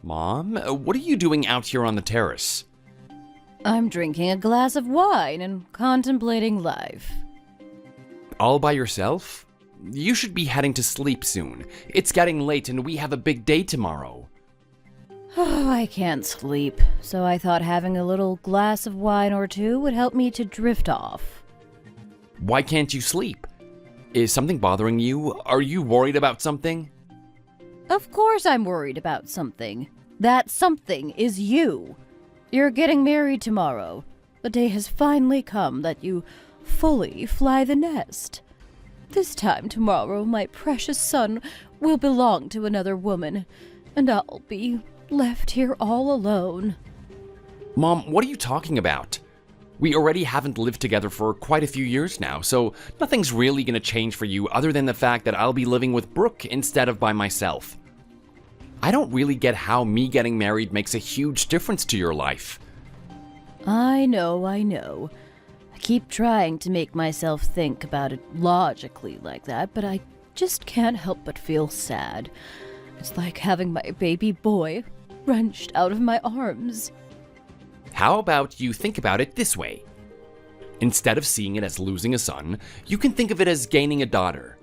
Mom, what are you doing out here on the terrace? I'm drinking a glass of wine and contemplating life. All by yourself? You should be heading to sleep soon. It's getting late and we have a big day tomorrow. Oh, I can't sleep, so I thought having a little glass of wine or two would help me to drift off. Why can't you sleep? Is something bothering you? Are you worried about something? Of course I'm worried about something. That something is you. You're getting married tomorrow. The day has finally come that you fully fly the nest. This time tomorrow, my precious son will belong to another woman, and I'll be left here all alone. Mom, what are you talking about? We already haven't lived together for quite a few years now, so nothing's really gonna change for you other than the fact that I'll be living with Brooke instead of by myself. I don't really get how me getting married makes a huge difference to your life. I know. I keep trying to make myself think about it logically like that, but I just can't help but feel sad. It's like having my baby boy wrenched out of my arms. How about you think about it this way? Instead of seeing it as losing a son, you can think of it as gaining a daughter.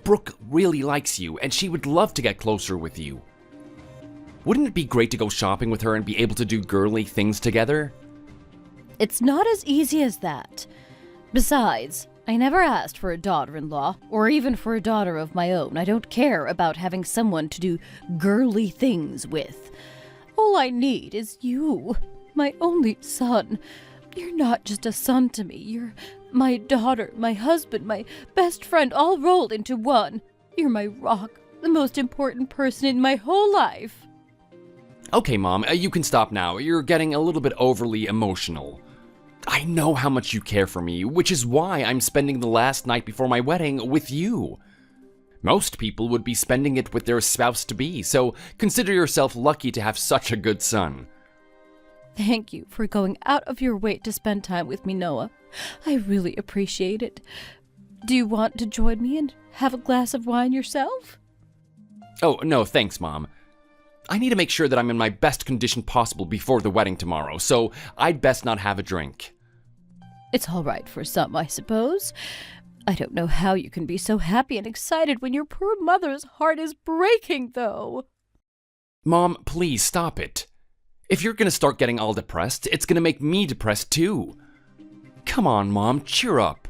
Brooke really likes you, and she would love to get closer with you. Wouldn't it be great to go shopping with her and be able to do girly things together? It's not as easy as that. Besides, I never asked for a daughter-in-law, or even for a daughter of my own. I don't care about having someone to do girly things with. All I need is you, my only son. You're not just a son to me. You're my daughter, my husband, my best friend, all rolled into one. You're my rock, the most important person in my whole life. Okay, Mom, you can stop now. You're getting a little bit overly emotional. I know how much you care for me, which is why I'm spending the last night before my wedding with you. Most people would be spending it with their spouse-to-be, so consider yourself lucky to have such a good son. Thank you for going out of your way to spend time with me, Noah. I really appreciate it. Do you want to join me and have a glass of wine yourself? Oh, no, thanks, Mom. I need to make sure that I'm in my best condition possible before the wedding tomorrow, so I'd best not have a drink. It's all right for some, I suppose. I don't know how you can be so happy and excited when your poor mother's heart is breaking, though. Mom, please stop it. If you're gonna start getting all depressed, it's gonna make me depressed too. Come on, Mom, cheer up.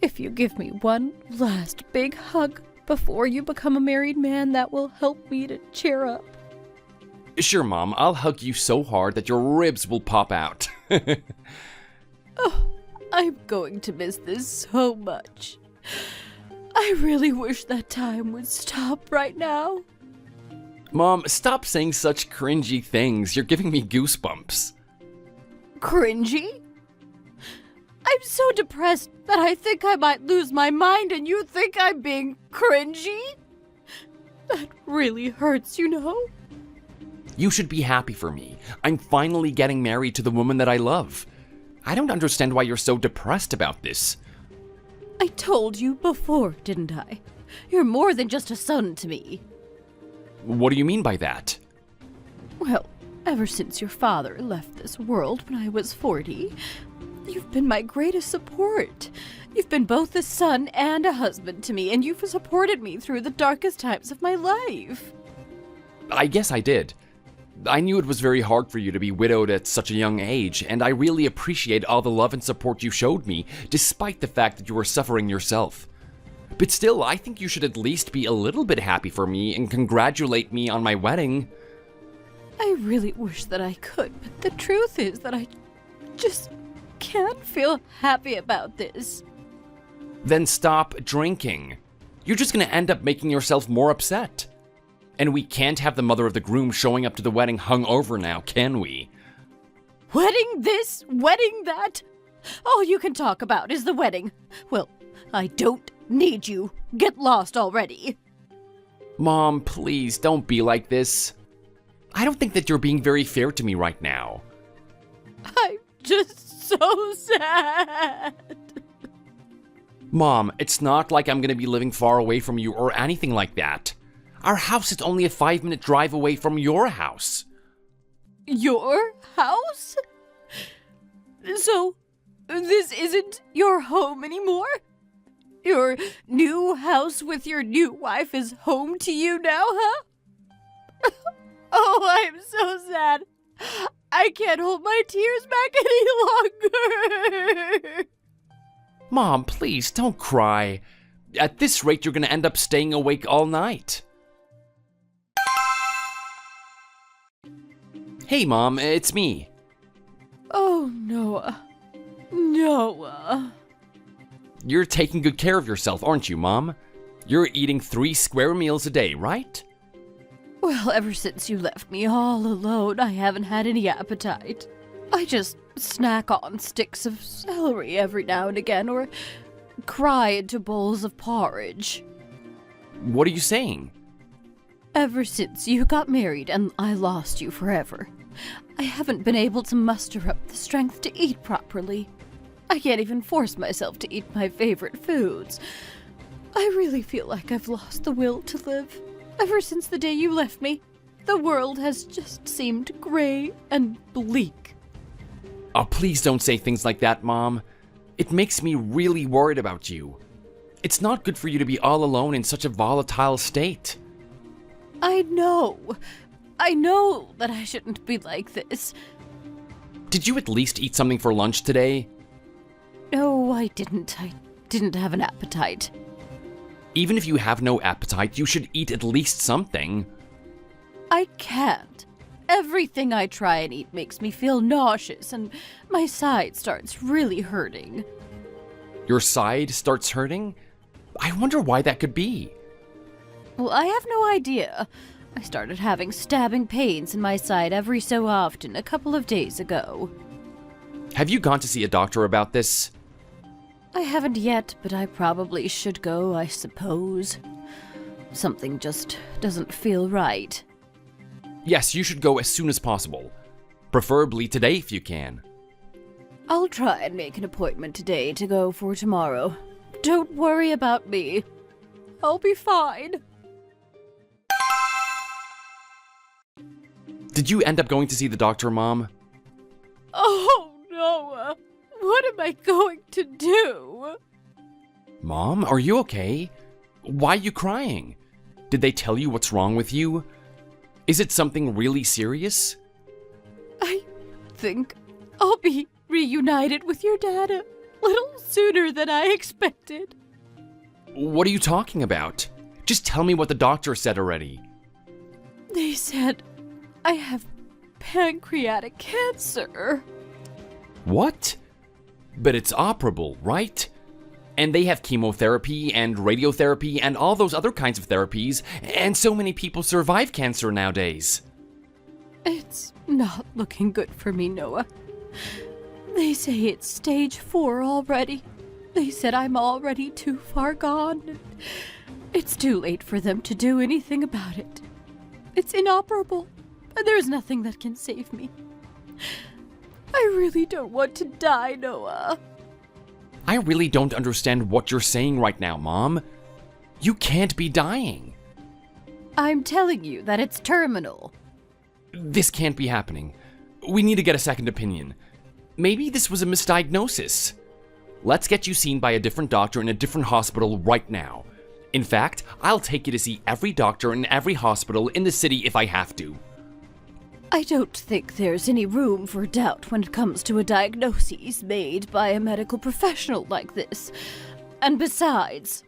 If you give me one last big hug before you become a married man, that will help me to cheer up. Sure, Mom, I'll hug you so hard that your ribs will pop out. Oh, I'm going to miss this so much. I really wish that time would stop right now. Mom, stop saying such cringy things. You're giving me goosebumps. Cringy? I'm so depressed that I think I might lose my mind, and you think I'm being cringy? That really hurts, you know? You should be happy for me. I'm finally getting married to the woman that I love. I don't understand why you're so depressed about this. I told you before, didn't I? You're more than just a son to me. What do you mean by that? Well, ever since your father left this world when I was 40, you've been my greatest support. You've been both a son and a husband to me, and you've supported me through the darkest times of my life. I guess I did. I knew it was very hard for you to be widowed at such a young age, and I really appreciate all the love and support you showed me, despite the fact that you were suffering yourself. But still, I think you should at least be a little bit happy for me and congratulate me on my wedding. I really wish that I could, but the truth is that I just can't feel happy about this. Then stop drinking. You're just gonna end up making yourself more upset. And we can't have the mother of the groom showing up to the wedding hungover now, can we? Wedding this, wedding that? All you can talk about is the wedding. Well, I don't need you. Get lost already. Mom, please don't be like this. I don't think that you're being very fair to me right now. I'm just so sad. Mom, it's not like I'm gonna be living far away from you or anything like that. Our house is only a 5-minute drive away from your house. Your house? So, this isn't your home anymore? Your new house with your new wife is home to you now, huh? Oh, I'm so sad. I can't hold my tears back any longer. Mom, please, don't cry. At this rate, you're gonna end up staying awake all night. Hey, Mom, it's me. Oh, Noah. Noah. You're taking good care of yourself, aren't you, Mom? You're eating 3 square meals a day, right? Well, ever since you left me all alone, I haven't had any appetite. I just snack on sticks of celery every now and again, or cry into bowls of porridge. What are you saying? Ever since you got married and I lost you forever, I haven't been able to muster up the strength to eat properly. I can't even force myself to eat my favorite foods. I really feel like I've lost the will to live. Ever since the day you left me, the world has just seemed gray and bleak. Oh, please don't say things like that, Mom. It makes me really worried about you. It's not good for you to be all alone in such a volatile state. I know that I shouldn't be like this. Did you at least eat something for lunch today? No, I didn't. I didn't have an appetite. Even if you have no appetite, you should eat at least something. I can't. Everything I try and eat makes me feel nauseous, and my side starts really hurting. Your side starts hurting? I wonder why that could be. Well, I have no idea. I started having stabbing pains in my side every so often a couple of days ago. Have you gone to see a doctor about this? I haven't yet, but I probably should go, I suppose. Something just doesn't feel right. Yes, you should go as soon as possible. Preferably today if you can. I'll try and make an appointment today to go for tomorrow. Don't worry about me. I'll be fine. Did you end up going to see the doctor, Mom? Oh, Noah. What am I going to do? Mom, are you okay? Why are you crying? Did they tell you what's wrong with you? Is it something really serious? I think I'll be reunited with your dad a little sooner than I expected. What are you talking about? Just tell me what the doctor said already. They said I have pancreatic cancer. What? But it's operable, right? And they have chemotherapy and radiotherapy and all those other kinds of therapies, and so many people survive cancer nowadays. It's not looking good for me, Noah. They say it's stage 4 already. They said I'm already too far gone. And it's too late for them to do anything about it. It's inoperable, and there's nothing that can save me. I really don't want to die, Noah. I really don't understand what you're saying right now, Mom. You can't be dying. I'm telling you that it's terminal. This can't be happening. We need to get a second opinion. Maybe this was a misdiagnosis. Let's get you seen by a different doctor in a different hospital right now. In fact, I'll take you to see every doctor in every hospital in the city if I have to. I don't think there's any room for doubt when it comes to a diagnosis made by a medical professional like this. And besides,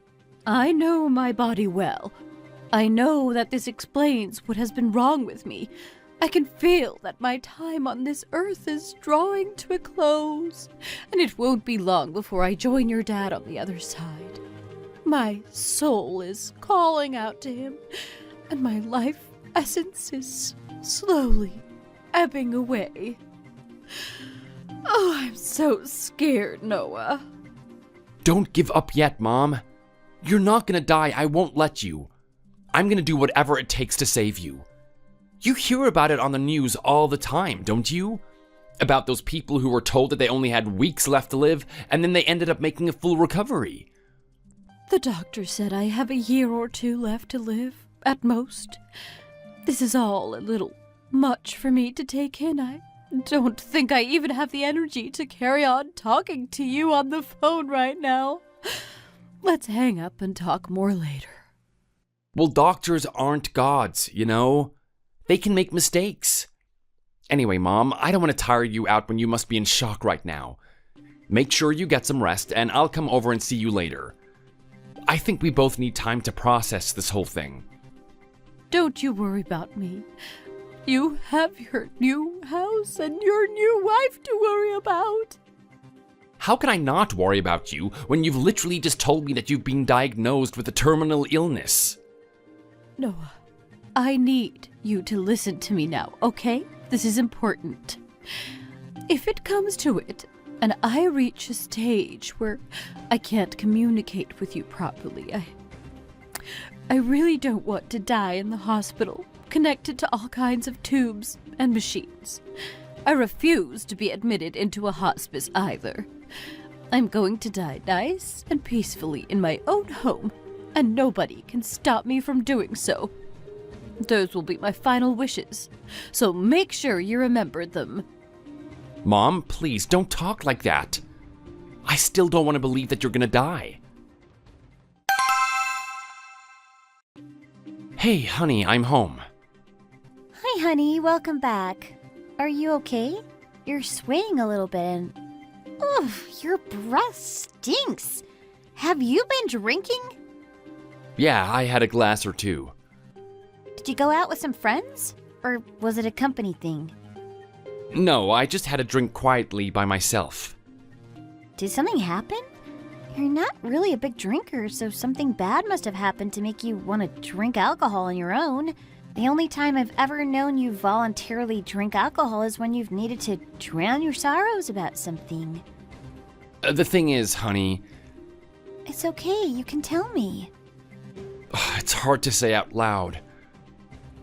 I know my body well. I know that this explains what has been wrong with me. I can feel that my time on this earth is drawing to a close, and it won't be long before I join your dad on the other side. My soul is calling out to him, and my life essence is slowly ebbing away. Oh, I'm so scared, Noah. Don't give up yet, Mom. You're not gonna die. I won't let you. I'm gonna do whatever it takes to save you. You hear about it on the news all the time, don't you? About those people who were told that they only had weeks left to live, and then they ended up making a full recovery. The doctor said I have a year or 2 left to live. at most. This is all a little much for me to take in. I don't think I even have the energy to carry on talking to you on the phone right now. Let's hang up and talk more later. Well, doctors aren't gods, you know? They can make mistakes. Anyway, Mom, I don't want to tire you out when you must be in shock right now. Make sure you get some rest, and I'll come over and see you later. I think we both need time to process this whole thing. Don't you worry about me. You have your new house and your new wife to worry about. How can I not worry about you when you've literally just told me that you've been diagnosed with a terminal illness? Noah, I need you to listen to me now, okay? This is important. If it comes to it, and I reach a stage where I can't communicate with you properly, I really don't want to die in the hospital, connected to all kinds of tubes and machines. I refuse to be admitted into a hospice either. I'm going to die nice and peacefully in my own home, and nobody can stop me from doing so. Those will be my final wishes, so make sure you remember them. Mom, please don't talk like that. I still don't want to believe that you're gonna die. Hey, honey, I'm home. Hi, honey. Welcome back. Are you okay? You're swaying a little bit and... Oof, your breath stinks. Have you been drinking? Yeah, I had a glass or two. Did you go out with some friends? Or was it a company thing? No, I just had a drink quietly by myself. Did something happen? You're not really a big drinker, so something bad must have happened to make you want to drink alcohol on your own. The only time I've ever known you voluntarily drink alcohol is when you've needed to drown your sorrows about something. The thing is, honey... It's okay, you can tell me. It's hard to say out loud.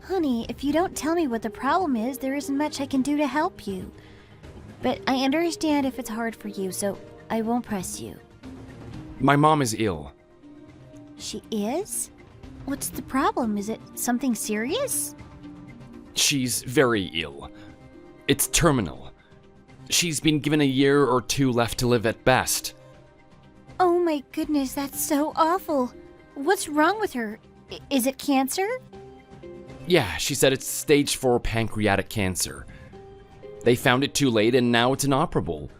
Honey, if you don't tell me what the problem is, there isn't much I can do to help you. But I understand if it's hard for you, so I won't press you. My mom is ill. She is? What's the problem? Is it something serious? She's very ill. It's terminal. She's been given a year or two left to live at best. Oh my goodness, that's so awful. What's wrong with her? Is it cancer? Yeah, she said it's stage 4 pancreatic cancer. They found it too late and now it's inoperable.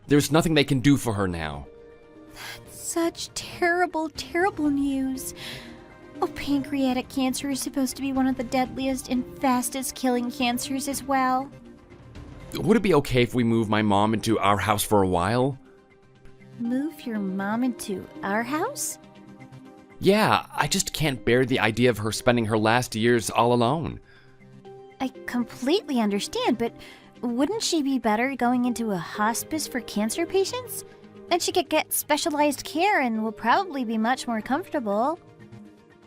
There's nothing they can do for her now. Such terrible, terrible news. Oh, pancreatic cancer is supposed to be one of the deadliest and fastest killing cancers as well. Would it be okay if we move my mom into our house for a while? Move your mom into our house? Yeah, I just can't bear the idea of her spending her last years all alone. I completely understand, but wouldn't she be better going into a hospice for cancer patients? Then she could get specialized care and will probably be much more comfortable.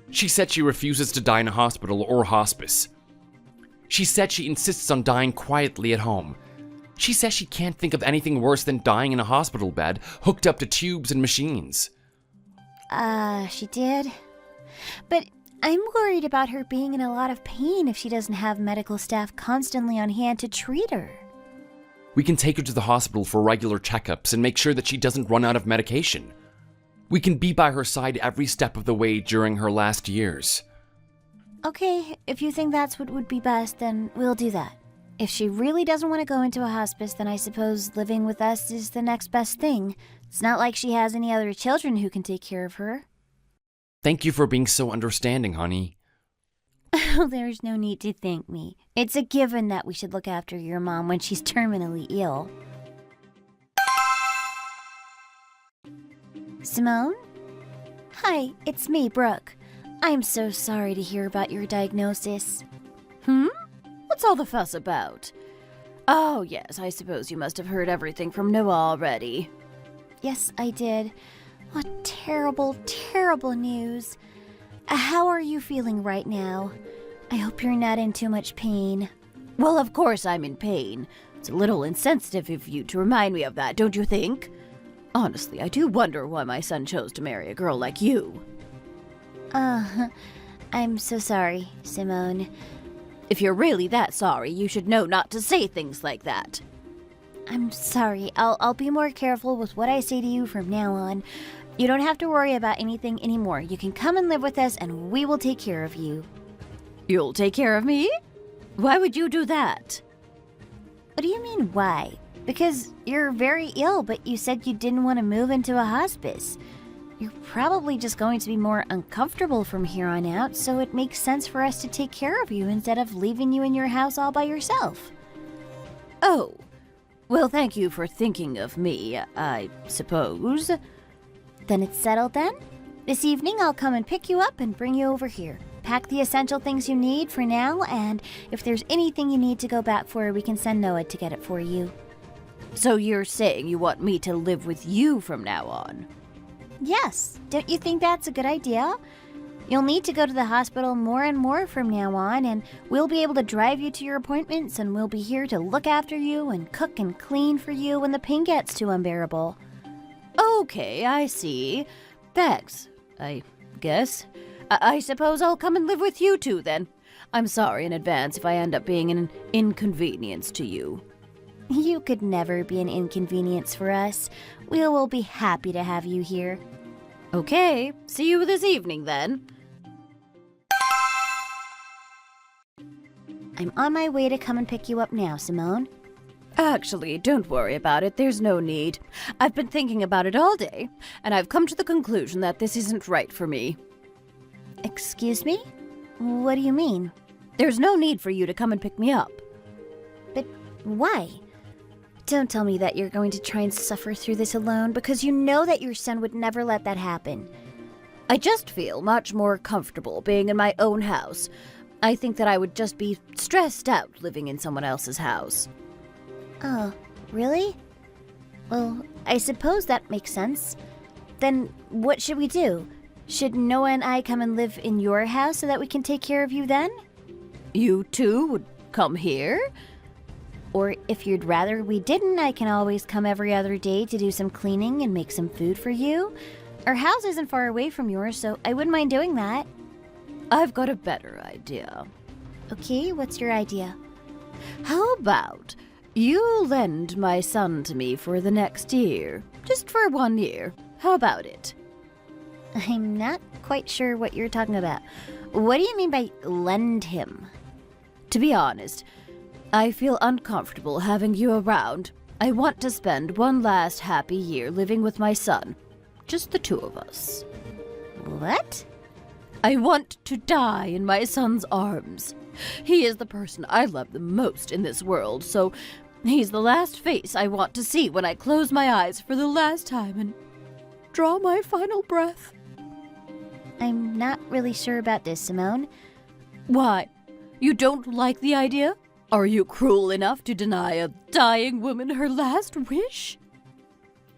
She said she refuses to die in a hospital or hospice. She said she insists on dying quietly at home. She says she can't think of anything worse than dying in a hospital bed, hooked up to tubes and machines. She did? But I'm worried about her being in a lot of pain if she doesn't have medical staff constantly on hand to treat her. We can take her to the hospital for regular checkups and make sure that she doesn't run out of medication. We can be by her side every step of the way during her last years. Okay, if you think that's what would be best, then we'll do that. If she really doesn't want to go into a hospice, then I suppose living with us is the next best thing. It's not like she has any other children who can take care of her. Thank you for being so understanding, honey. Oh, there's no need to thank me. It's a given that we should look after your mom when she's terminally ill. Simone? Hi, it's me, Brooke. I'm so sorry to hear about your diagnosis. What's all the fuss about? Oh, yes, I suppose you must have heard everything from Noah already. Yes, I did. What terrible, terrible news. How are you feeling right now? I hope you're not in too much pain. Well, of course I'm in pain. It's a little insensitive of you to remind me of that, don't you think? Honestly, I do wonder why my son chose to marry a girl like you. I'm so sorry, Simone. If you're really that sorry, you should know not to say things like that. I'm sorry. I'll be more careful with what I say to you from now on. You don't have to worry about anything anymore. You can come and live with us and we will take care of you. You'll take care of me? Why would you do that? What do you mean, why? Because you're very ill, but you said you didn't want to move into a hospice. You're probably just going to be more uncomfortable from here on out, so it makes sense for us to take care of you instead of leaving you in your house all by yourself. Oh, well, thank you for thinking of me, I suppose. Then it's settled then? This evening I'll come and pick you up and bring you over here. Pack the essential things you need for now, and if there's anything you need to go back for, we can send Noah to get it for you. So you're saying you want me to live with you from now on? Yes, don't you think that's a good idea? You'll need to go to the hospital more and more from now on, and we'll be able to drive you to your appointments, and we'll be here to look after you and cook and clean for you when the pain gets too unbearable. Okay, I see. Thanks, I guess. I suppose I'll come and live with you too, then. I'm sorry in advance if I end up being an inconvenience to you. You could never be an inconvenience for us. We will be happy to have you here. Okay, see you this evening, then. I'm on my way to come and pick you up now, Simone. Actually, don't worry about it. There's no need. I've been thinking about it all day, and I've come to the conclusion that this isn't right for me. Excuse me? What do you mean? There's no need for you to come and pick me up. But why? Don't tell me that you're going to try and suffer through this alone, because you know that your son would never let that happen. I just feel much more comfortable being in my own house. I think that I would just be stressed out living in someone else's house. Oh, really? Well, I suppose that makes sense. Then what should we do? Should Noah and I come and live in your house so that we can take care of you then? You too would come here? Or if you'd rather we didn't, I can always come every other day to do some cleaning and make some food for you. Our house isn't far away from yours, so I wouldn't mind doing that. I've got a better idea. Okay, what's your idea? How about you lend my son to me for the next year? Just for 1 year. How about it? I'm not quite sure what you're talking about. What do you mean by lend him? To be honest, I feel uncomfortable having you around. I want to spend one last happy year living with my son. Just the two of us. What? I want to die in my son's arms. He is the person I love the most in this world, so he's the last face I want to see when I close my eyes for the last time and draw my final breath. I'm not really sure about this, Simone. Why? You don't like the idea? Are you cruel enough to deny a dying woman her last wish?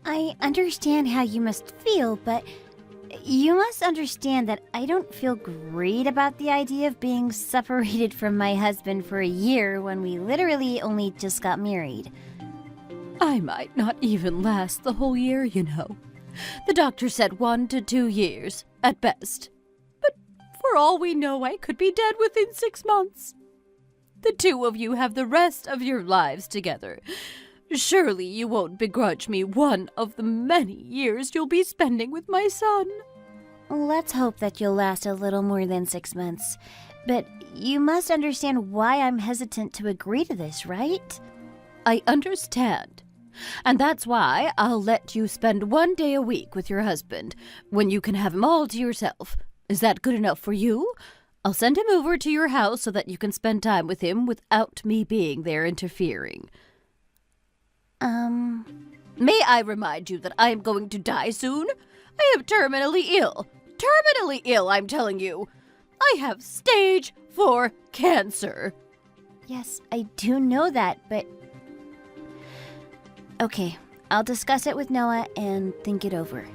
I understand how you must feel, but you must understand that I don't feel great about the idea of being separated from my husband for a year when we literally only just got married. I might not even last the whole year, you know. The doctor said 1 to 2 years, at best. But for all we know, I could be dead within 6 months. The two of you have the rest of your lives together. Surely you won't begrudge me one of the many years you'll be spending with my son. Let's hope that you'll last a little more than 6 months. But you must understand why I'm hesitant to agree to this, right? I understand. And that's why I'll let you spend 1 day a week with your husband, when you can have him all to yourself. Is that good enough for you? I'll send him over to your house so that you can spend time with him without me being there interfering. May I remind you that I am going to die soon? I am terminally ill. Terminally ill, I'm telling you. I have stage 4 cancer. Yes, I do know that, but... Okay, I'll discuss it with Noah and think it over.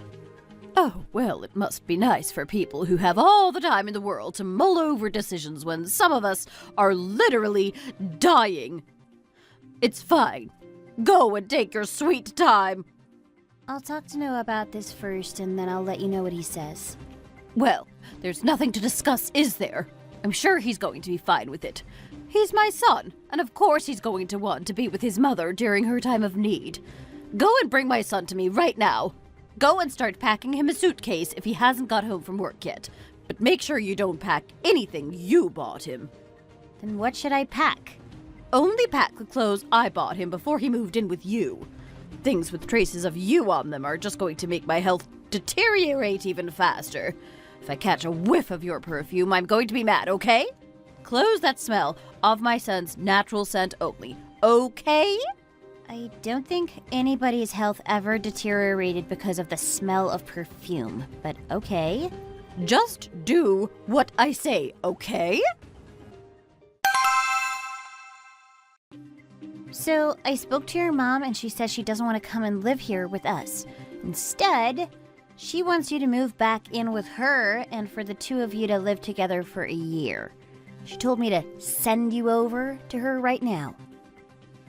Oh, well, it must be nice for people who have all the time in the world to mull over decisions when some of us are literally dying. It's fine. Go and take your sweet time. I'll talk to Noah about this first, and then I'll let you know what he says. Well, There's nothing to discuss, is there? I'm sure he's going to be fine with it. He's my son, and of course he's going to want to be with his mother during her time of need. Go and bring my son to me right now. Go and start packing him a suitcase if he hasn't got home from work yet. But make sure you don't pack anything you bought him. Then what should I pack? Only pack the clothes I bought him before he moved in with you. Things with traces of you on them are just going to make my health deteriorate even faster. If I catch a whiff of your perfume, I'm going to be mad, okay? Clothes that smell of my son's natural scent only, okay? I don't think anybody's health ever deteriorated because of the smell of perfume, but okay. Just do what I say, okay? So, I spoke to your mom and she says she doesn't want to come and live here with us. Instead, she wants you to move back in with her and for the two of you to live together for a year. She told me to send you over to her right now.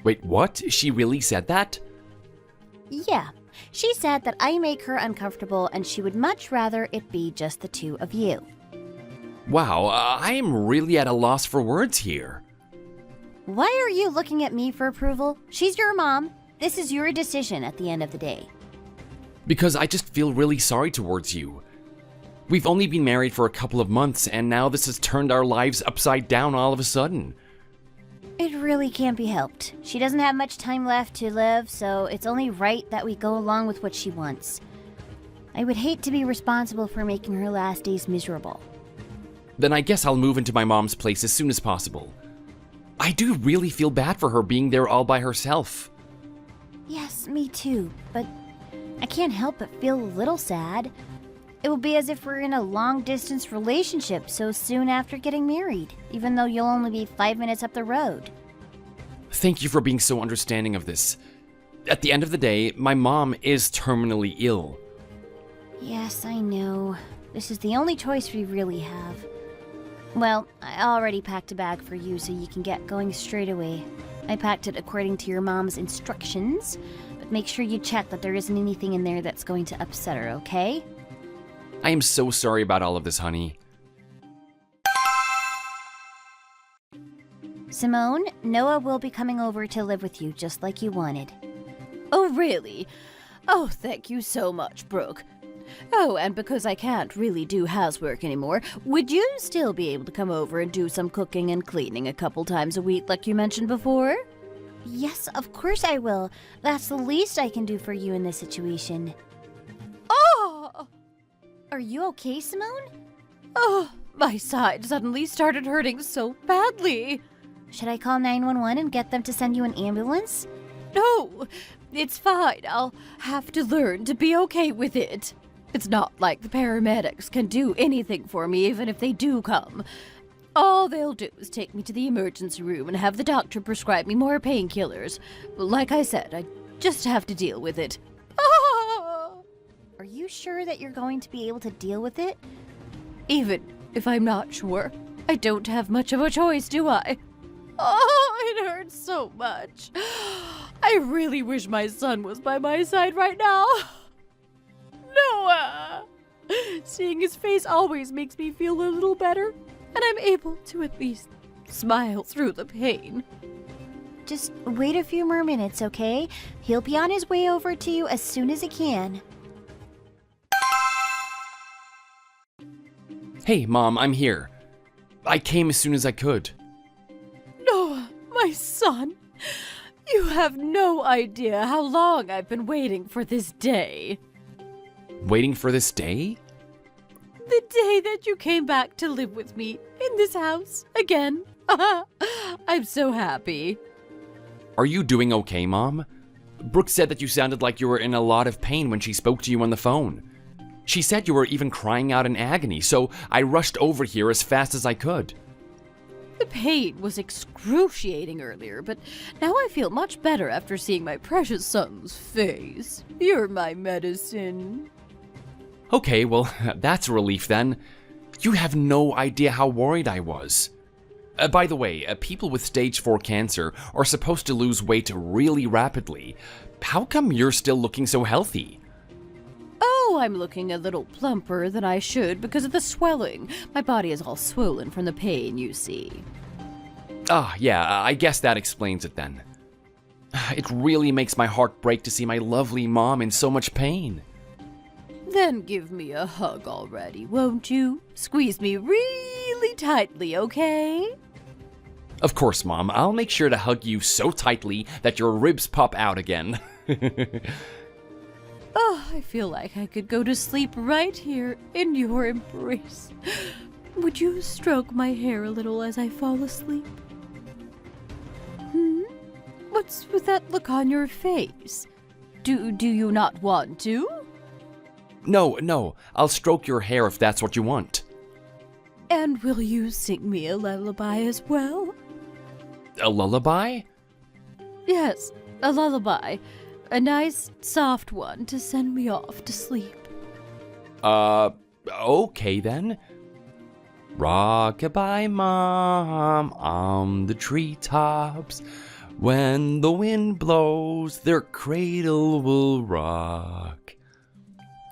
Wait, what? She really said that? Yeah, she said that I make her uncomfortable and she would much rather it be just the two of you. Wow, I am really at a loss for words here. Why are you looking at me for approval? She's your mom. This is your decision at the end of the day. Because I just feel really sorry towards you. We've only been married for a couple of months, and now this has turned our lives upside down all of a sudden. It really can't be helped. She doesn't have much time left to live, so it's only right that we go along with what she wants. I would hate to be responsible for making her last days miserable. Then I guess I'll move into my mom's place as soon as possible. I do really feel bad for her being there all by herself. Yes, me too, but I can't help but feel a little sad. It will be as if we're in a long-distance relationship so soon after getting married, even though you'll only be 5 minutes up the road. Thank you for being so understanding of this. At the end of the day, my mom is terminally ill. Yes, I know. This is the only choice we really have. Well, I already packed a bag for you so you can get going straight away. I packed it according to your mom's instructions, but make sure you check that there isn't anything in there that's going to upset her, okay? I am so sorry about all of this, honey. Simone, Noah will be coming over to live with you just like you wanted. Oh, really? Oh, thank you so much, Brooke. Oh, and because I can't really do housework anymore, would you still be able to come over and do some cooking and cleaning a couple times a week like you mentioned before? Yes, of course I will. That's the least I can do for you in this situation. Oh! Are you okay, Simone? Oh, my side suddenly started hurting so badly. Should I call 911 and get them to send you an ambulance? No, it's fine. I'll have to learn to be okay with it. It's not like the paramedics can do anything for me even if they do come. All they'll do is take me to the emergency room and have the doctor prescribe me more painkillers. Like I said, I just have to deal with it. Ah! Are you sure that you're going to be able to deal with it? Even if I'm not sure, I don't have much of a choice, do I? Oh, it hurts so much. I really wish my son was by my side right now. Noah! Seeing his face always makes me feel a little better, and I'm able to at least smile through the pain. Just wait a few more minutes, okay? He'll be on his way over to you as soon as he can. Hey, Mom, I'm here. I came as soon as I could. Noah, my son, you have no idea how long I've been waiting for this day. Waiting for this day? The day that you came back to live with me in this house again. I'm so happy. Are you doing okay, Mom? Brooke said that you sounded like you were in a lot of pain when she spoke to you on the phone. She said you were even crying out in agony, so I rushed over here as fast as I could. The pain was excruciating earlier, but now I feel much better after seeing my precious son's face. You're my medicine. Okay, well, that's a relief then. You have no idea how worried I was. By the way, people with stage 4 cancer are supposed to lose weight really rapidly. How come you're still looking so healthy? Oh, Oh, I'm looking a little plumper than I should because of the swelling. My body is all swollen from the pain, you see. Ah, yeah, I guess that explains it then. It really makes my heart break to see my lovely mom in so much pain. Then give me a hug already, won't you? Squeeze me really tightly, okay? Of course, Mom. I'll make sure to hug you so tightly that your ribs pop out again. Oh, I feel like I could go to sleep right here in your embrace. Would you stroke my hair a little as I fall asleep? What's with that look on your face? Do you not want to? No, I'll stroke your hair if that's what you want. And will you sing me a lullaby as well? A lullaby? Yes, a lullaby. A nice, soft one to send me off to sleep. Okay then. Rock-a-bye, Mom, on the treetops. When the wind blows, their cradle will rock.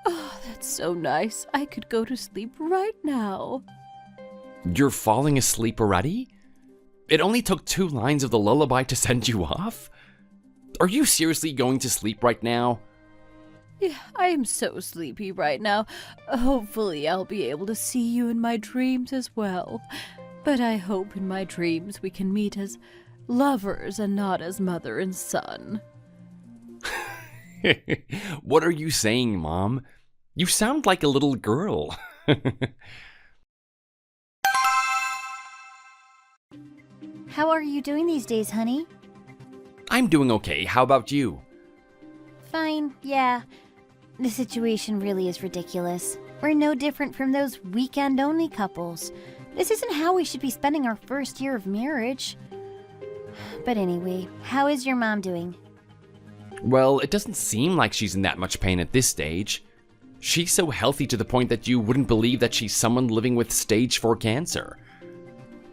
Oh, that's so nice. I could go to sleep right now. You're falling asleep already? It only took 2 lines of the lullaby to send you off? Are you seriously going to sleep right now? Yeah, I am so sleepy right now. Hopefully I'll be able to see you in my dreams as well. But I hope in my dreams we can meet as lovers and not as mother and son. What are you saying, Mom? You sound like a little girl. How are you doing these days, honey? I'm doing okay. How about you? Fine, yeah. The situation really is ridiculous. We're no different from those weekend-only couples. This isn't how we should be spending our first year of marriage. But anyway, how is your mom doing? Well, it doesn't seem like she's in that much pain at this stage. She's so healthy to the point that you wouldn't believe that she's someone living with stage 4 cancer.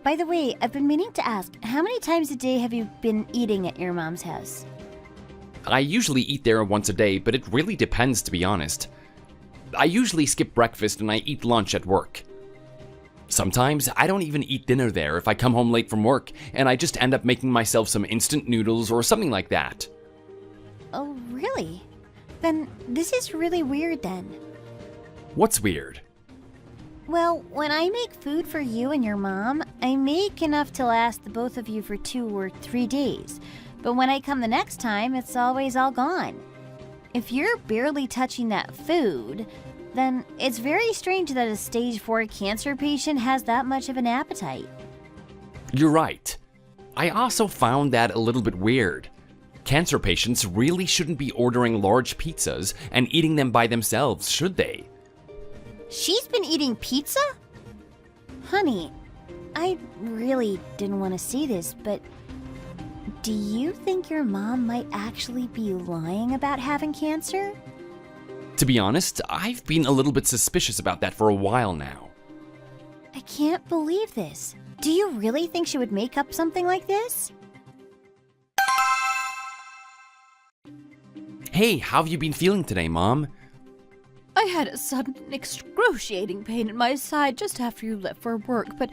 By the way, I've been meaning to ask, how many times a day have you been eating at your mom's house? I usually eat there once a day, but it really depends, to be honest. I usually skip breakfast and I eat lunch at work. Sometimes I don't even eat dinner there if I come home late from work, and I just end up making myself some instant noodles or something like that. Oh, really? Then this is really weird then. What's weird? Well, when I make food for you and your mom, I make enough to last the both of you for 2 or 3 days. But when I come the next time, it's always all gone. If you're barely touching that food, then it's very strange that a stage 4 cancer patient has that much of an appetite. You're right. I also found that a little bit weird. Cancer patients really shouldn't be ordering large pizzas and eating them by themselves, should they? She's been eating pizza? Honey, I really didn't want to say this, but do you think your mom might actually be lying about having cancer? To be honest, I've been a little bit suspicious about that for a while now. I can't believe this. Do you really think she would make up something like this? Hey, how have you been feeling today, Mom? I had a sudden excruciating pain in my side just after you left for work, but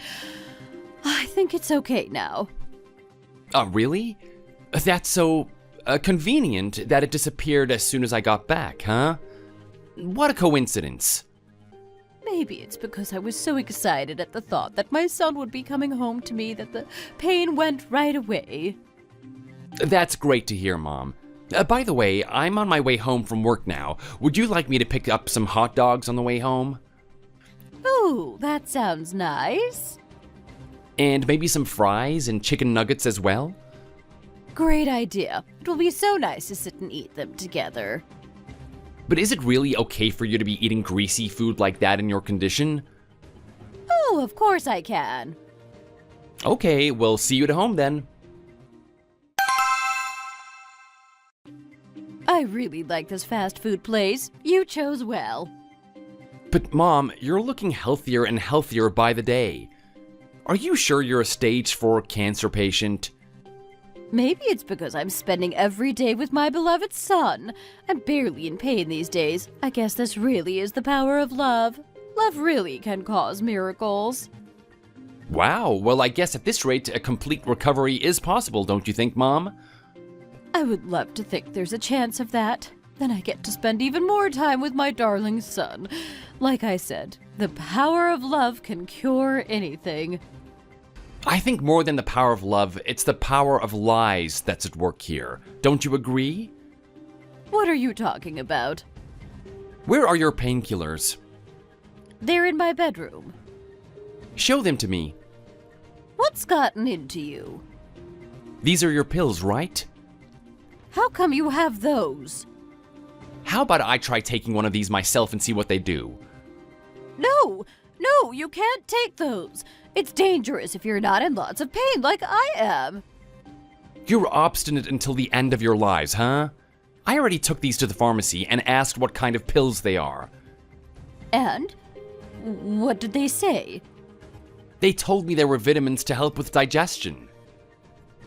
I think it's okay now. Really? That's so convenient that it disappeared as soon as I got back, huh? What a coincidence. Maybe it's because I was so excited at the thought that my son would be coming home to me that the pain went right away. That's great to hear, Mom. By the way, I'm on my way home from work now. Would you like me to pick up some hot dogs on the way home? Oh, that sounds nice. And maybe some fries and chicken nuggets as well? Great idea. It will be so nice to sit and eat them together. But is it really okay for you to be eating greasy food like that in your condition? Oh, of course I can. Okay, we'll see you at home then. I really like this fast food place. You chose well. But Mom, you're looking healthier and healthier by the day. Are you sure you're a stage 4 cancer patient? Maybe it's because I'm spending every day with my beloved son. I'm barely in pain these days. I guess this really is the power of love. Love really can cause miracles. Wow, well, I guess at this rate, a complete recovery is possible, don't you think, Mom? I would love to think there's a chance of that. Then I get to spend even more time with my darling son. Like I said, the power of love can cure anything. I think more than the power of love, it's the power of lies that's at work here. Don't you agree? What are you talking about? Where are your painkillers? They're in my bedroom. Show them to me. What's gotten into you? These are your pills, right? How come you have those? How about I try taking one of these myself and see what they do? No, you can't take those. It's dangerous if you're not in lots of pain like I am. You're obstinate until the end of your lives, huh? I already took these to the pharmacy and asked what kind of pills they are. And? What did they say? They told me they were vitamins to help with digestion.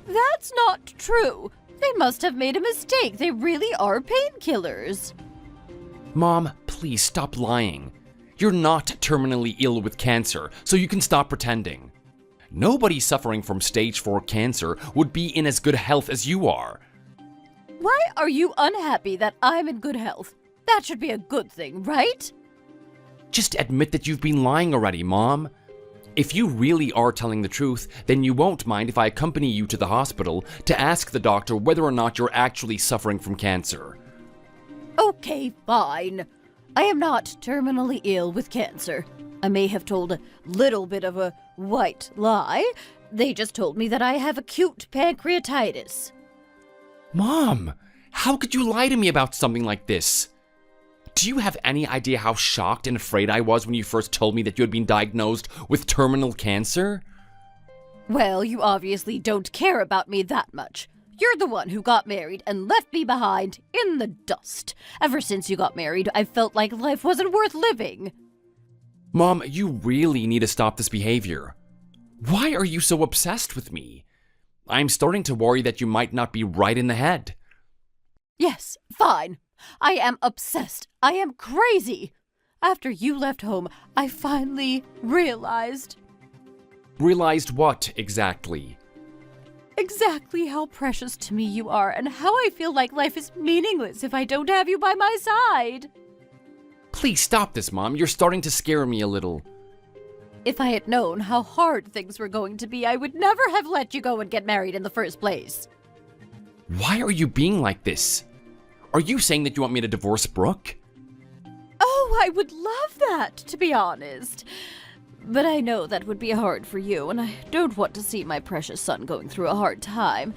That's not true. They must have made a mistake. They really are painkillers. Mom, please stop lying. You're not terminally ill with cancer, so you can stop pretending. Nobody suffering from stage 4 cancer would be in as good health as you are. Why are you unhappy that I'm in good health? That should be a good thing, right? Just admit that you've been lying already, Mom. If you really are telling the truth, then you won't mind if I accompany you to the hospital to ask the doctor whether or not you're actually suffering from cancer. Okay, fine. I am not terminally ill with cancer. I may have told a little bit of a white lie. They just told me that I have acute pancreatitis. Mom, how could you lie to me about something like this? Do you have any idea how shocked and afraid I was when you first told me that you had been diagnosed with terminal cancer? Well, you obviously don't care about me that much. You're the one who got married and left me behind in the dust. Ever since you got married, I've felt like life wasn't worth living. Mom, you really need to stop this behavior. Why are you so obsessed with me? I'm starting to worry that you might not be right in the head. Yes, fine. I am obsessed. I am crazy. After you left home, I finally realized. Realized what, exactly? Exactly how precious to me you are and how I feel like life is meaningless if I don't have you by my side. Please stop this, Mom. You're starting to scare me a little. If I had known how hard things were going to be, I would never have let you go and get married in the first place. Why are you being like this? Are you saying that you want me to divorce Brooke? Oh, I would love that, to be honest. But I know that would be hard for you, and I don't want to see my precious son going through a hard time.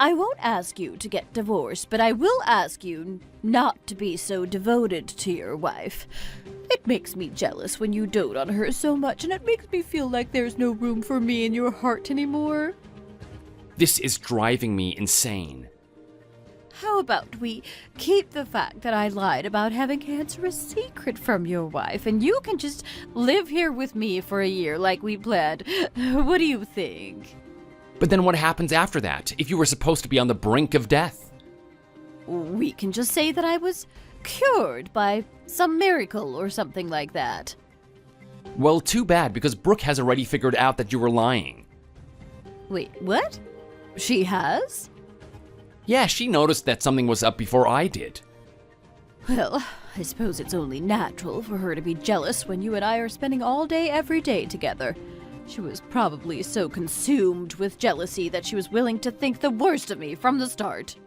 I won't ask you to get divorced, but I will ask you not to be so devoted to your wife. It makes me jealous when you dote on her so much, and it makes me feel like there's no room for me in your heart anymore. This is driving me insane. How about we keep the fact that I lied about having cancer a secret from your wife, and you can just live here with me for a year like we planned? What do you think? But then what happens after that, if you were supposed to be on the brink of death? We can just say that I was cured by some miracle or something like that. Well, too bad, because Brooke has already figured out that you were lying. Wait, what? She has? Yeah, she noticed that something was up before I did. Well, I suppose it's only natural for her to be jealous when you and I are spending all day every day together. She was probably so consumed with jealousy that she was willing to think the worst of me from the start.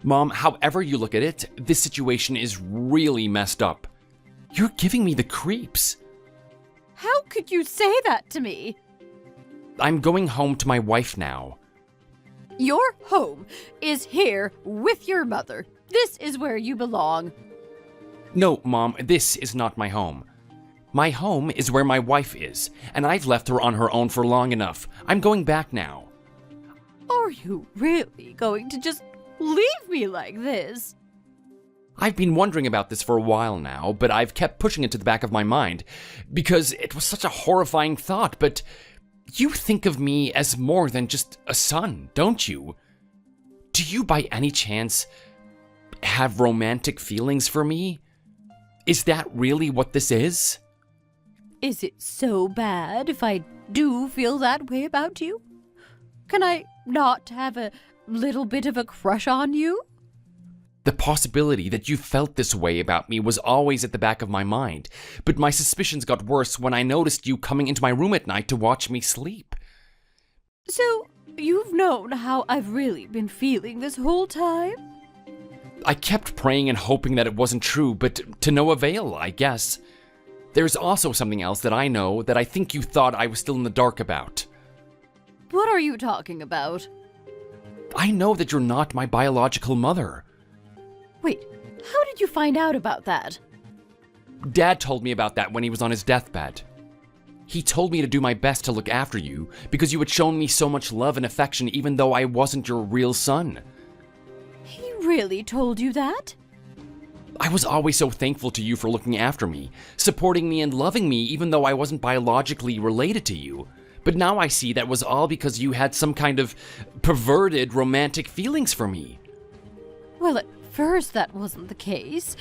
Mom, however you look at it, this situation is really messed up. You're giving me the creeps. How could you say that to me? I'm going home to my wife now. Your home is here with your mother. This is where you belong. No, Mom, this is not my home. My home is where my wife is, and I've left her on her own for long enough. I'm going back now. Are you really going to just leave me like this? I've been wondering about this for a while now, but I've kept pushing it to the back of my mind because it was such a horrifying thought, but You think of me as more than just a son, don't you? Do you by any chance have romantic feelings for me? Is that really what this is? Is it so bad if I do feel that way about you? Can I not have a little bit of a crush on you? The possibility that you felt this way about me was always at the back of my mind, but my suspicions got worse when I noticed you coming into my room at night to watch me sleep. So, you've known how I've really been feeling this whole time? I kept praying and hoping that it wasn't true, but to no avail, I guess. There's also something else that I know that I think you thought I was still in the dark about. What are you talking about? I know that you're not my biological mother. Wait, how did you find out about that? Dad told me about that when he was on his deathbed. He told me to do my best to look after you because you had shown me so much love and affection even though I wasn't your real son. He really told you that? I was always so thankful to you for looking after me, supporting me and loving me even though I wasn't biologically related to you. But now I see that was all because you had some kind of perverted romantic feelings for me. Well, at first that wasn't the case.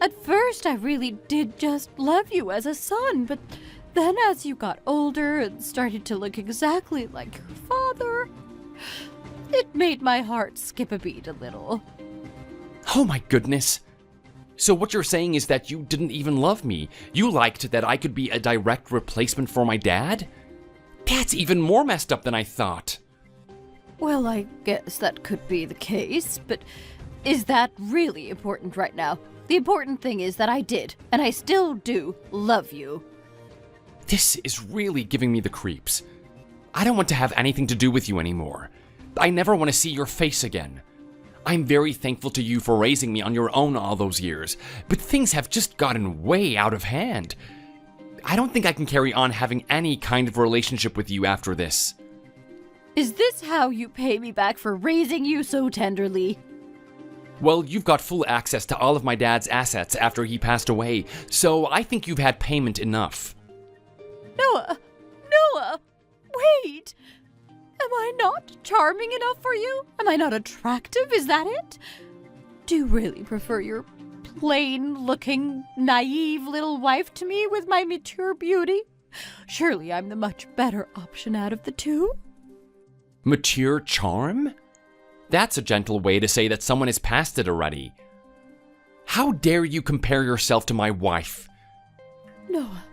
At first I really did just love you as a son, but then as you got older and started to look exactly like your father, it made my heart skip a beat a little. Oh my goodness. So what you're saying is that you didn't even love me. You liked that I could be a direct replacement for my dad? That's even more messed up than I thought. Well, I guess that could be the case, but is that really important right now? The important thing is that I did, and I still do, love you. This is really giving me the creeps. I don't want to have anything to do with you anymore. I never want to see your face again. I'm very thankful to you for raising me on your own all those years, but things have just gotten way out of hand. I don't think I can carry on having any kind of relationship with you after this. Is this how you pay me back for raising you so tenderly? Well, you've got full access to all of my dad's assets after he passed away, so I think you've had payment enough. Noah! Wait! Am I not charming enough for you? Am I not attractive? Is that it? Do you really prefer your plain-looking, naive little wife to me with my mature beauty? Surely I'm the much better option out of the two. Mature charm? That's a gentle way to say that someone is past it already. How dare you compare yourself to my wife? Noah,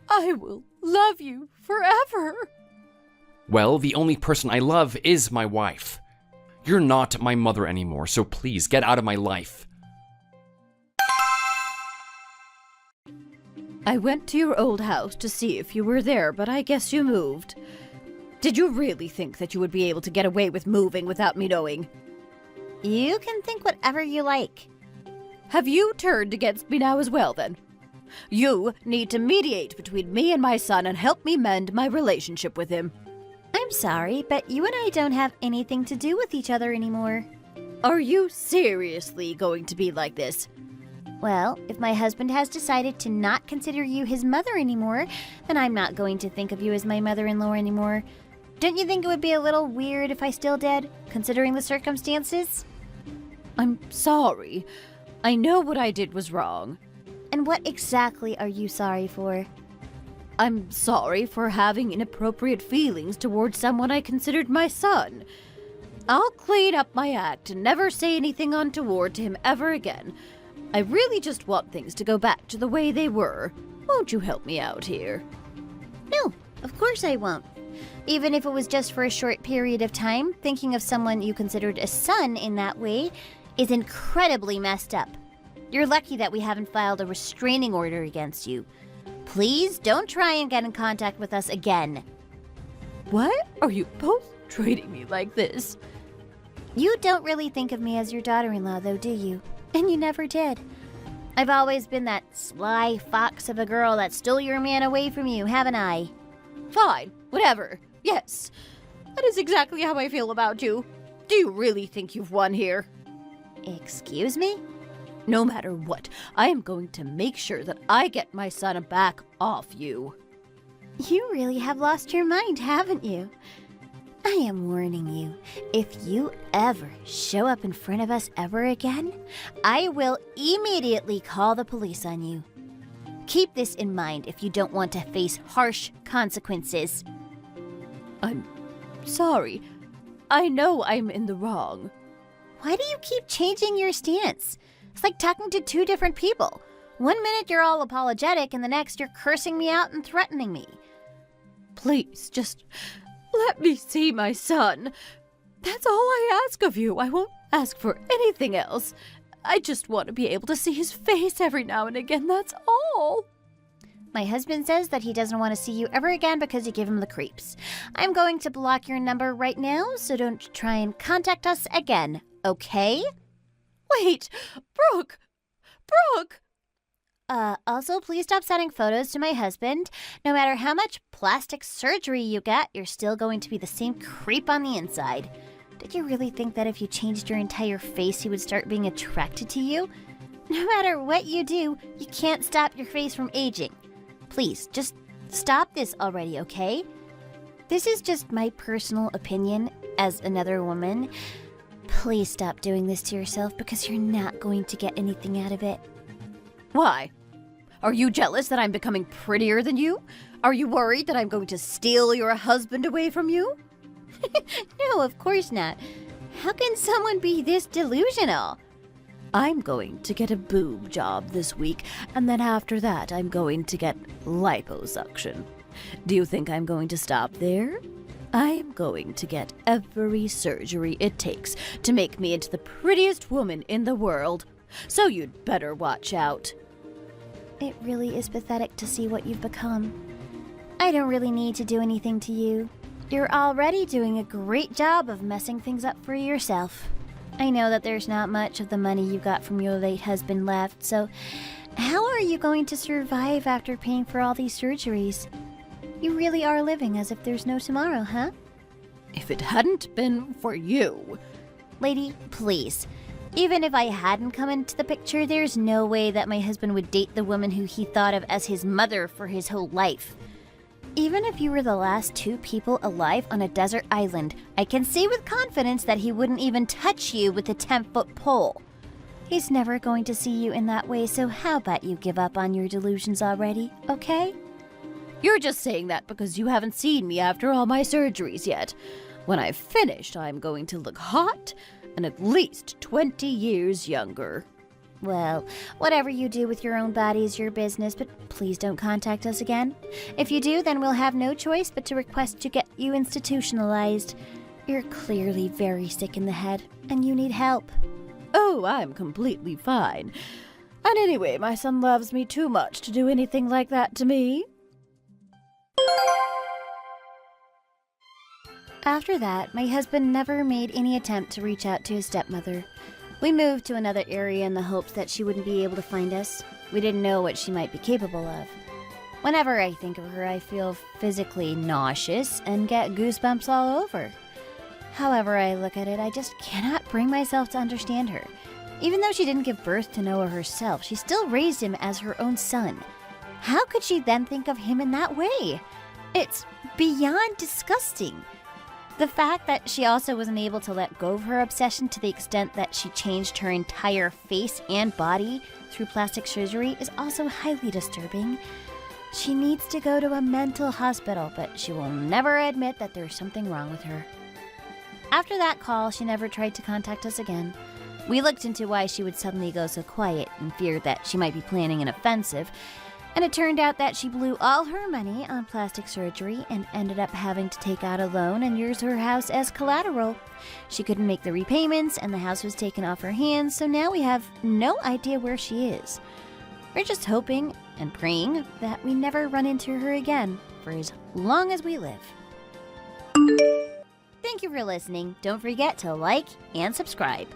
I will love you forever. Well, the only person I love is my wife. You're not my mother anymore, so please get out of my life. I went to your old house to see if you were there, but I guess you moved. Did you really think that you would be able to get away with moving without me knowing? You can think whatever you like. Have you turned against me now as well, then? You need to mediate between me and my son and help me mend my relationship with him. I'm sorry, but you and I don't have anything to do with each other anymore. Are you seriously going to be like this? Well, if my husband has decided to not consider you his mother anymore, then I'm not going to think of you as my mother-in-law anymore. Don't you think it would be a little weird if I still did, considering the circumstances? I'm sorry. I know what I did was wrong. And what exactly are you sorry for? I'm sorry for having inappropriate feelings towards someone I considered my son. I'll clean up my act and never say anything untoward to him ever again. I really just want things to go back to the way they were. Won't you help me out here? No, of course I won't. Even if it was just for a short period of time, thinking of someone you considered a son in that way is incredibly messed up. You're lucky that we haven't filed a restraining order against you. Please don't try and get in contact with us again. Why are you both treating me like this? You don't really think of me as your daughter-in-law, though, do you? And you never did. I've always been that sly fox of a girl that stole your man away from you, haven't I? Fine, whatever. Yes, that is exactly how I feel about you. Do you really think you've won here? Excuse me? No matter what, I am going to make sure that I get my son back off you. You really have lost your mind, haven't you? I am warning you, if you ever show up in front of us ever again, I will immediately call the police on you. Keep this in mind if you don't want to face harsh consequences. I'm sorry. I know I'm in the wrong. Why do you keep changing your stance? It's like talking to two different people. One minute you're all apologetic and the next you're cursing me out and threatening me. Please, just let me see my son. That's all I ask of you. I won't ask for anything else. I just want to be able to see his face every now and again, that's all. My husband says that he doesn't want to see you ever again because you give him the creeps. I'm going to block your number right now, so don't try and contact us again, okay? Wait, Brooke! Brooke! Also, please stop sending photos to my husband. No matter how much plastic surgery you get, you're still going to be the same creep on the inside. Did you really think that if you changed your entire face, he would start being attracted to you? No matter what you do, you can't stop your face from aging. Please, just stop this already, okay? This is just my personal opinion as another woman. Please stop doing this to yourself because you're not going to get anything out of it. Why? Are you jealous that I'm becoming prettier than you? Are you worried that I'm going to steal your husband away from you? No, of course not. How can someone be this delusional? I'm going to get a boob job this week, and then after that I'm going to get liposuction. Do you think I'm going to stop there? I am going to get every surgery it takes to make me into the prettiest woman in the world. So you'd better watch out. It really is pathetic to see what you've become. I don't really need to do anything to you. You're already doing a great job of messing things up for yourself. I know that there's not much of the money you got from your late husband left, so how are you going to survive after paying for all these surgeries? You really are living as if there's no tomorrow, huh? If it hadn't been for you... Lady, please. Even if I hadn't come into the picture, there's no way that my husband would date the woman who he thought of as his mother for his whole life. Even if you were the last two people alive on a desert island, I can say with confidence that he wouldn't even touch you with a 10-foot pole. He's never going to see you in that way, so how about you give up on your delusions already, okay? You're just saying that because you haven't seen me after all my surgeries yet. When I've finished, I'm going to look hot and at least 20 years younger. Well, whatever you do with your own body is your business, but please don't contact us again. If you do, then we'll have no choice but to request to get you institutionalized. You're clearly very sick in the head, and you need help. Oh, I'm completely fine. And anyway, my son loves me too much to do anything like that to me. After that, my husband never made any attempt to reach out to his stepmother. We moved to another area in the hopes that she wouldn't be able to find us. We didn't know what she might be capable of. Whenever I think of her, I feel physically nauseous and get goosebumps all over. However I look at it, I just cannot bring myself to understand her. Even though she didn't give birth to Noah herself, she still raised him as her own son. How could she then think of him in that way? It's beyond disgusting. The fact that she also wasn't able to let go of her obsession to the extent that she changed her entire face and body through plastic surgery is also highly disturbing. She needs to go to a mental hospital, but she will never admit that there's something wrong with her. After that call, she never tried to contact us again. We looked into why she would suddenly go so quiet and feared that she might be planning an offensive, and it turned out that she blew all her money on plastic surgery and ended up having to take out a loan and use her house as collateral. She couldn't make the repayments and the house was taken off her hands, so now we have no idea where she is. We're just hoping and praying that we never run into her again for as long as we live. Thank you for listening. Don't forget to like and subscribe.